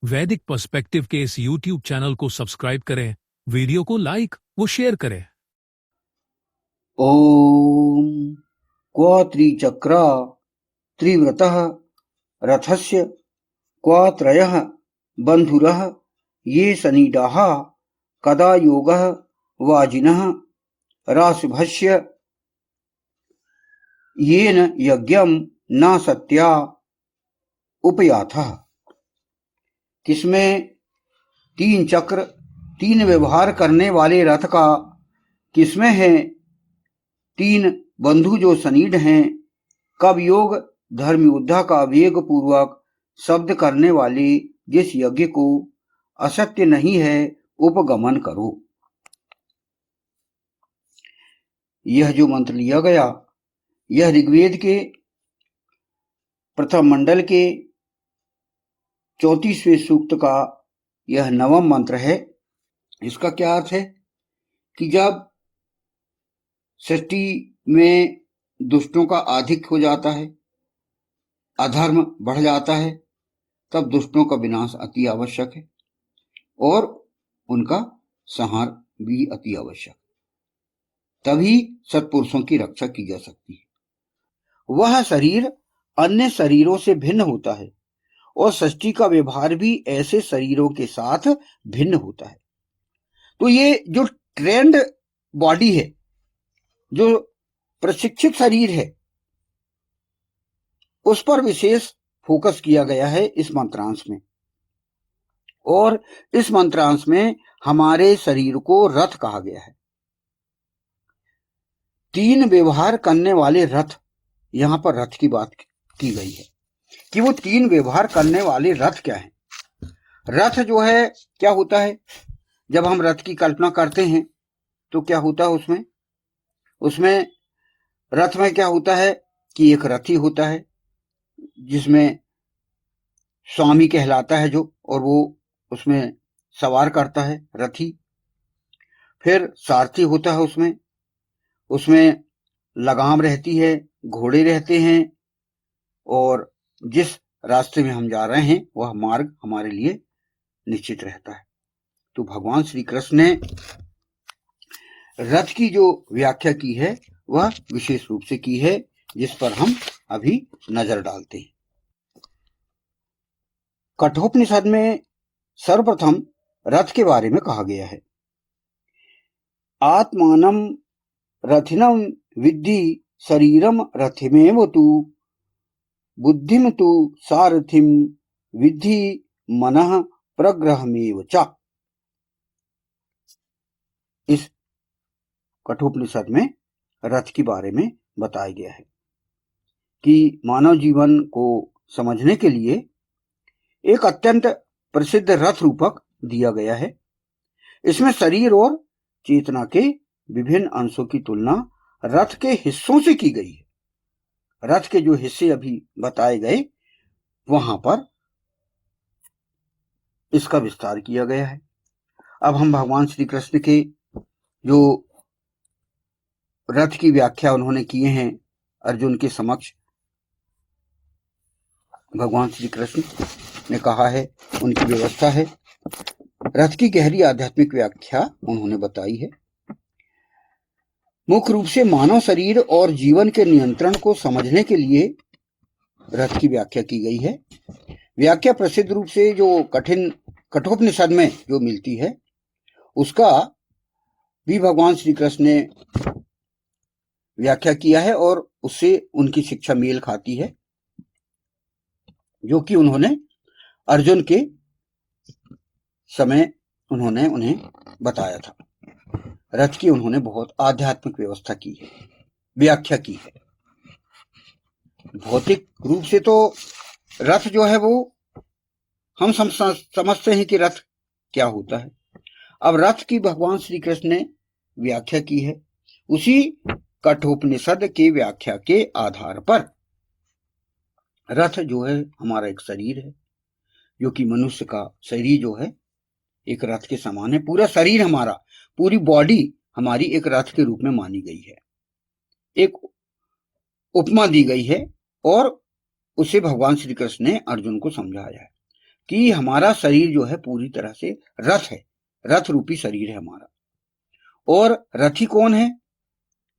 वैदिक पर्सपेक्टिव के इस YouTube चैनल को सब्सक्राइब करें, वीडियो को लाइक व शेयर करें। ओम क्व त्रिचक्र त्रिव्रतः रथस्य क्व त्रयः बन्धुरः ये सनीडाः कदा योगः वाजिनः राशुभस्य येन यज्ञं न सत्या उपयाथः। किसमें तीन चक्र तीन व्यवहार करने वाले रथ का किसमें है तीन बंधु जो सनीड हैं, कब योग धर्म योद्धा का वेग पूर्वक शब्द करने वाले जिस यज्ञ को असत्य नहीं है उपगमन करो। यह जो मंत्र लिया गया यह ऋग्वेद के प्रथम मंडल के 34वें सूक्त का यह 9वां मंत्र है। इसका क्या अर्थ है कि जब सृष्टि में दुष्टों का आधिक्य हो जाता है, अधर्म बढ़ जाता है, तब दुष्टों का विनाश अति आवश्यक है और उनका संहार भी अति आवश्यक। तभी सत्पुरुषों की रक्षा की जा सकती है। वह शरीर अन्य शरीरों से भिन्न होता है और सृष्टि का व्यवहार भी ऐसे शरीरों के साथ भिन्न होता है। तो ये जो ट्रेंड बॉडी है, जो प्रशिक्षित शरीर है, उस पर विशेष फोकस किया गया है इस मंत्रांश में। और इस मंत्रांश में हमारे शरीर को रथ कहा गया है। तीन व्यवहार करने वाले रथ, यहां पर रथ की बात की गई है कि वो तीन व्यवहार करने वाले रथ क्या है। रथ जो है क्या होता है, जब हम रथ की कल्पना करते हैं तो क्या होता है उसमें रथ में क्या होता है कि एक रथी होता है जिसमें स्वामी कहलाता है जो, और वो उसमें सवार करता है रथी। फिर सारथी होता है उसमें लगाम रहती है, घोड़े रहते हैं और जिस रास्ते में हम जा रहे हैं वह मार्ग हमारे लिए निश्चित रहता है। तो भगवान श्री कृष्ण ने रथ की जो व्याख्या की है वह विशेष रूप से की है, जिस पर हम अभी नजर डालते हैं। कठोपनिषद में सर्वप्रथम रथ के बारे में कहा गया है। आत्मानं रथिनं विद्धि शरीरम रथिमेव तु बुद्धिम तु सारथिम विद्धि मनः प्रग्रहमेव च। इस कठोपनिषद में रथ के बारे में बताया गया है कि मानव जीवन को समझने के लिए एक अत्यंत प्रसिद्ध रथ रूपक दिया गया है। इसमें शरीर और चेतना के विभिन्न अंशों की तुलना रथ के हिस्सों से की गई है। रथ के जो हिस्से अभी बताए गए वहां पर इसका विस्तार किया गया है। अब हम भगवान श्री कृष्ण के जो रथ की व्याख्या उन्होंने किए हैं अर्जुन के समक्ष, भगवान श्री कृष्ण ने कहा है, उनकी व्यवस्था है। रथ की गहरी आध्यात्मिक व्याख्या उन्होंने बताई है। मुख्य रूप से मानव शरीर और जीवन के नियंत्रण को समझने के लिए रथ की व्याख्या की गई है। व्याख्या प्रसिद्ध रूप से जो कठोपनिषद में जो मिलती है उसका भी भगवान श्री कृष्ण ने व्याख्या किया है और उससे उनकी शिक्षा मेल खाती है, जो कि उन्होंने अर्जुन के समय उन्होंने उन्हें बताया था। रथ की उन्होंने बहुत आध्यात्मिक व्यवस्था की है, व्याख्या की है। भौतिक रूप से तो रथ जो है वो हम समझते हैं कि रथ क्या होता है। अब रथ की भगवान श्री कृष्ण ने व्याख्या की है। उसी कठोपनिषद के व्याख्या के आधार पर रथ जो है हमारा एक शरीर है, जो कि मनुष्य का शरीर जो है एक रथ के समान है। पूरा शरीर हमारा, पूरी बॉडी हमारी एक रथ के रूप में मानी गई है। एक उपमा दी गई है और उसे भगवान श्री कृष्ण ने अर्जुन को समझाया है कि हमारा शरीर जो है पूरी तरह से रथ है, रथ रूपी शरीर है हमारा। और रथी कौन है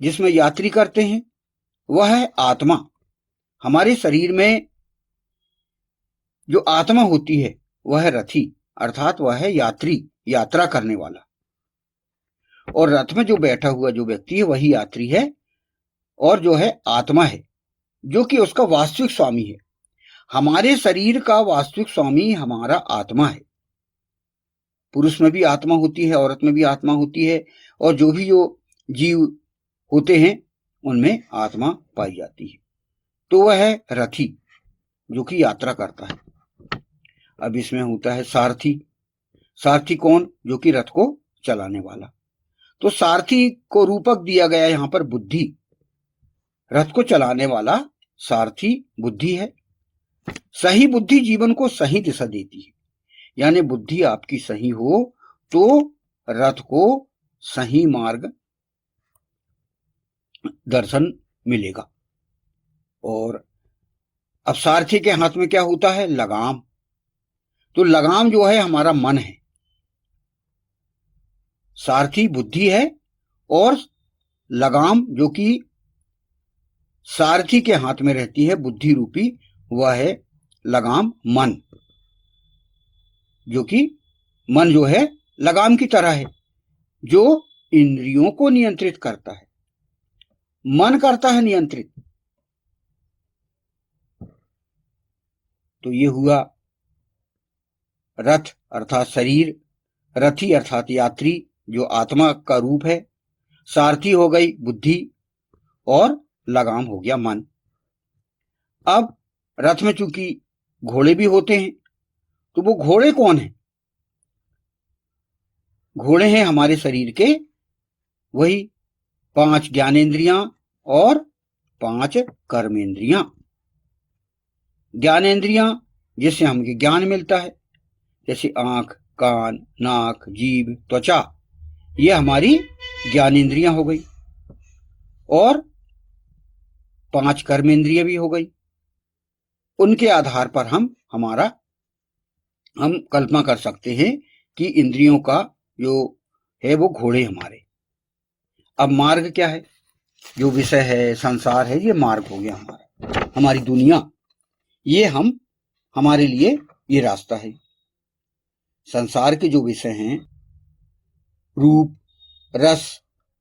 जिसमें यात्री करते हैं? वह है आत्मा। हमारे शरीर में जो आत्मा होती है वह है रथी, अर्थात वह है यात्री, यात्रा करने वाला। और रथ में जो बैठा हुआ जो व्यक्ति है वही यात्री है, और जो है आत्मा है, जो कि उसका वास्तविक स्वामी है। हमारे शरीर का वास्तविक स्वामी हमारा आत्मा है। पुरुष में भी आत्मा होती है, औरत में भी आत्मा होती है, और जो जीव होते हैं उनमें आत्मा पाई जाती है। तो वह है रथी, जो कि यात्रा करता है। अब इसमें होता है सारथी। सारथी कौन? जो कि रथ को चलाने वाला। तो सारथी को रूपक दिया गया यहां पर बुद्धि। रथ को चलाने वाला सारथी बुद्धि है। सही बुद्धि जीवन को सही दिशा देती है, यानी बुद्धि आपकी सही हो तो रथ को सही मार्ग दर्शन मिलेगा। और अब सारथी के हाथ में क्या होता है? लगाम। तो लगाम जो है हमारा मन है। सारथी बुद्धि है और लगाम जो कि सारथी के हाथ में रहती है बुद्धि रूपी, वह है लगाम मन। जो कि मन जो है लगाम की तरह है, जो इंद्रियों को नियंत्रित करता है। मन करता है नियंत्रित। तो ये हुआ रथ अर्थात शरीर, रथी अर्थात यात्री जो आत्मा का रूप है, सारथी हो गई बुद्धि, और लगाम हो गया मन। अब रथ में चूंकि घोड़े भी होते हैं, तो वो घोड़े कौन है? घोड़े हैं हमारे शरीर के वही 5 ज्ञानेंद्रियां और 5 कर्मेंद्रियां। ज्ञानेंद्रियां जिससे हमें ज्ञान मिलता है, जैसे आंख, कान, नाक, जीभ, त्वचा, ये हमारी ज्ञानेंद्रियां हो गई। और 5 कर्मेंद्रिय भी हो गई। उनके आधार पर हम कल्पना कर सकते हैं कि इंद्रियों का जो है वो घोड़े हमारे। अब मार्ग क्या है? जो विषय है, संसार है, ये मार्ग हो गया हमारा, हमारी दुनिया। ये हमारे लिए ये रास्ता है। संसार के जो विषय हैं, रूप, रस,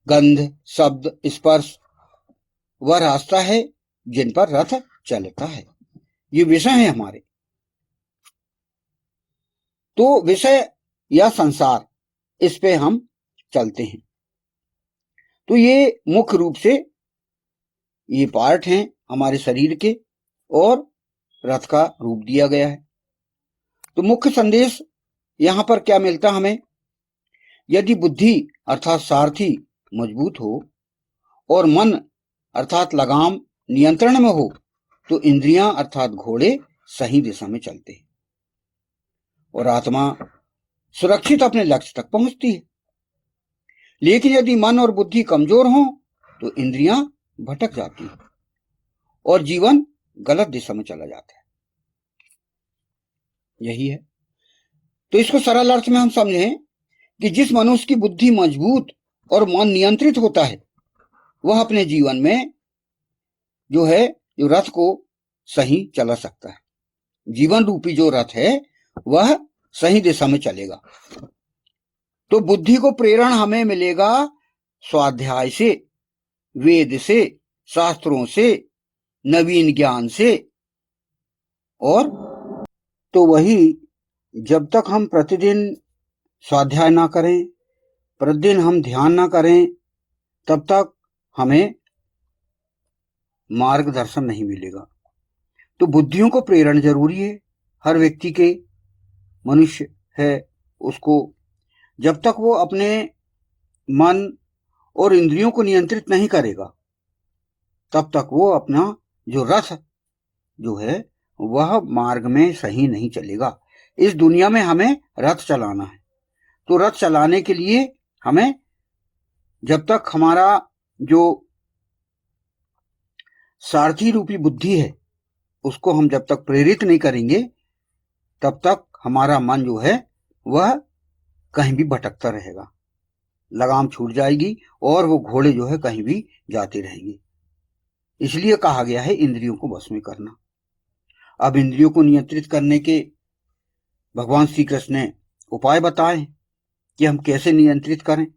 गंध, शब्द, स्पर्श, वह रास्ता है जिन पर रथ चलता है। ये विषय हैं हमारे। तो विषय या संसार, इस पे हम चलते हैं। तो ये मुख्य रूप से ये पार्ट हैं हमारे शरीर के, और रथ का रूप दिया गया है। तो मुख्य संदेश यहां पर क्या मिलता हमें? यदि बुद्धि अर्थात सारथी मजबूत हो और मन अर्थात लगाम नियंत्रण में हो, तो इंद्रियां अर्थात घोड़े सही दिशा में चलते हैं और आत्मा सुरक्षित अपने लक्ष्य तक पहुंचती है। लेकिन यदि मन और बुद्धि कमजोर हो तो इंद्रियां भटक जाती हैं और जीवन गलत दिशा में चला जाता है। यही है। तो इसको सरल अर्थ में हम समझें कि जिस मनुष्य की बुद्धि मजबूत और मन नियंत्रित होता है, वह अपने जीवन में जो रथ को सही चला सकता है। जीवन रूपी जो रथ है वह सही दिशा में चलेगा। तो बुद्धि को प्रेरण हमें मिलेगा स्वाध्याय से, वेद से, शास्त्रों से, नवीन ज्ञान से। और तो वही, जब तक हम प्रतिदिन स्वाध्याय ना करें, प्रतिदिन हम ध्यान ना करें, तब तक हमें मार्गदर्शन नहीं मिलेगा। तो बुद्धियों को प्रेरण जरूरी है। हर व्यक्ति के, मनुष्य है उसको, जब तक वो अपने मन और इंद्रियों को नियंत्रित नहीं करेगा, तब तक वो अपना जो रथ जो है वह मार्ग में सही नहीं चलेगा। इस दुनिया में हमें रथ चलाना है। तो रथ चलाने के लिए हमें, जब तक हमारा जो सारथी रूपी बुद्धि है उसको हम जब तक प्रेरित नहीं करेंगे, तब तक हमारा मन जो है वह कहीं भी भटकता रहेगा, लगाम छूट जाएगी और वो घोड़े जो है कहीं भी जाते रहेंगे। इसलिए कहा गया है इंद्रियों को वश में करना। अब इंद्रियों को नियंत्रित करने के भगवान श्री कृष्ण ने उपाय बताए कि हम कैसे नियंत्रित करें।